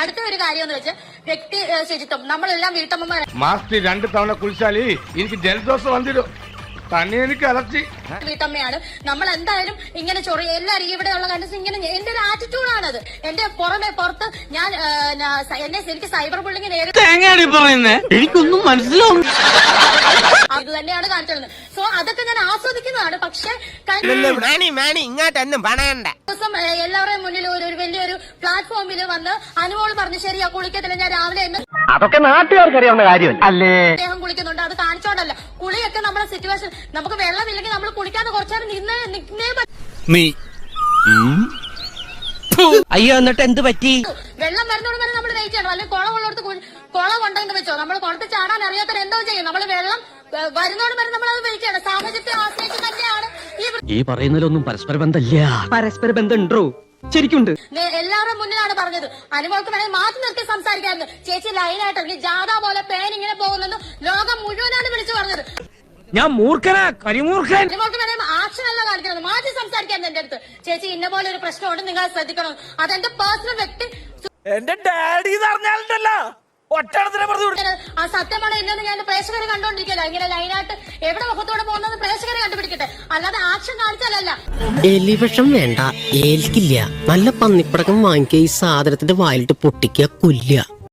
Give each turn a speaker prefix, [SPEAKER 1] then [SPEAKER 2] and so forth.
[SPEAKER 1] അടുത്ത ഒരു കാര്യം എന്ന് വെച്ചാൽ വ്യക്തി ശുചിത്വം. നമ്മളെല്ലാം വീട്ടമ്മമാർ
[SPEAKER 2] മാസത്തിൽ 2 തവണ കുളിച്ചാലേ എനിക്ക് ജലദോഷം വന്നിടും. തന്നെ എനിക്ക് അലർച്ചി.
[SPEAKER 1] വീട്ടമ്മയാണ്. നമ്മൾ എന്തായാലും ഇങ്ങനെ എല്ലാവരും ഇവിടെയുള്ള കാര്യം ഇങ്ങനെ എന്റെ ഒരു ആറ്റിറ്റ്യൂഡാണത്. എന്റെ പുറത്ത് ഞാൻ എന്നെ എനിക്ക് സൈബർ ബുള്ളിങ്
[SPEAKER 3] എനിക്കൊന്നും മനസ്സിലാവും.
[SPEAKER 1] ഇത് തന്നെയാണ് കാണിച്ചത്. സോ അതൊക്കെ ഞാൻ ആസ്വദിക്കുന്നതാണ്. പക്ഷെ
[SPEAKER 4] ഇങ്ങോട്ടൊന്നും പറയണ്ട.
[SPEAKER 1] ദിവസം എല്ലാവരുടെയും മുന്നിൽ ഒരു വലിയൊരു പ്ലാറ്റ്ഫോമിൽ വന്ന് അനുമോൾ പറഞ്ഞു ശരിയാ കുളിക്കത്തില്ല, ഞാൻ രാവിലെ
[SPEAKER 3] അതൊക്കെ നാട്ടുകാർക്ക് അറിയാവുന്ന കാര്യമല്ല അല്ലേ.
[SPEAKER 1] അദ്ദേഹം കുളിക്കുന്നുണ്ട്, അത് കാണിച്ചോണ്ടല്ല. കുളിയൊക്കെ നമ്മുടെ സിറ്റുവേഷൻ, നമുക്ക് വെള്ളമില്ലെങ്കിൽ നമ്മൾ കുളിക്കാതെ കുറച്ചേരം നിന്നേ
[SPEAKER 5] നീ
[SPEAKER 3] അയ്യോ എന്നിട്ട് എന്ത് പറ്റി?
[SPEAKER 1] വെള്ളം വരുന്നോട് വരെ നമ്മൾ വെയിറ്റ് ചെയ്യണം. അല്ലെങ്കിൽ കുളമുള്ളടത്ത് കുളം ഉണ്ടെന്ന് വെച്ചോ, നമ്മൾ കുളത്തിൽ ചാടാൻ അറിയാത്തവർ എന്തോ ചെയ്യും. നമ്മൾ വെള്ളം വരുന്നോട് വരെ നമ്മൾ അത് വെയിറ്റ് ചെയ്യണം. സാഹചര്യത്തെ ആശ്രയിച്ച് തന്നെയാണ്
[SPEAKER 3] ഈ പറയുന്നതിലൊന്നും പരസ്പര ബന്ധമില്ല. പരസ്പര ബന്ധം ഉണ്ടോ? ശരിക്കുണ്ട്.
[SPEAKER 1] എല്ലാവരുടെ മുന്നിലാണ് പറഞ്ഞത്. അനുമോൾക്ക് വേണമെങ്കിൽ മാറ്റി നിർത്തി സംസാരിക്കായിരുന്നു. ചേച്ചി ലൈനായിട്ട് അല്ലെങ്കിൽ ജാഥ പോലെ പേൻ ഇങ്ങനെ പോകുന്നെന്ന് ലോകം മുഴുവനാണ് വിളിച്ചു പറഞ്ഞത്.
[SPEAKER 3] ഞാൻ മൂർഖനാ, കരിമൂർഖൻ.
[SPEAKER 1] അനുമോൾക്ക് വേണമെങ്കിൽ ആക്ഷൻ അല്ല കാണിക്കുന്നത്, മാറ്റി സംസാരിക്കായിരുന്നു എന്റെ അടുത്ത്. ചേച്ചി ഇന്ന പോലെ ഒരു പ്രശ്നമുണ്ട്, നിങ്ങൾ ശ്രദ്ധിക്കണം. അതെന്റെ പേഴ്സണൽ വ്യക്തി.
[SPEAKER 5] എന്റെ ഡാഡി പറഞ്ഞാലുണ്ടല്ലോ
[SPEAKER 1] ആ സത്യമാണ് ഇല്ലെന്ന് ഞാൻ പ്രേക്ഷകരെ കണ്ടോണ്ടിരിക്കല. ഇങ്ങനെ ലൈനായിട്ട് എവിടെ മുഖത്തോടെ പോകുന്നത് പ്രേക്ഷകരെ കണ്ടുപിടിക്കട്ടെ, അല്ലാതെ ആക്ഷൻ കാണിച്ചാലല്ല.
[SPEAKER 6] എലിവിഷം വേണ്ട, ഏൽക്കില്ല. നല്ല പന്നിപ്പടക്കം വാങ്ങിക്കുക, ഈ സാധനത്തിന്റെ വായിലിട്ട് പൊട്ടിക്കുക, കൊല്ലുക.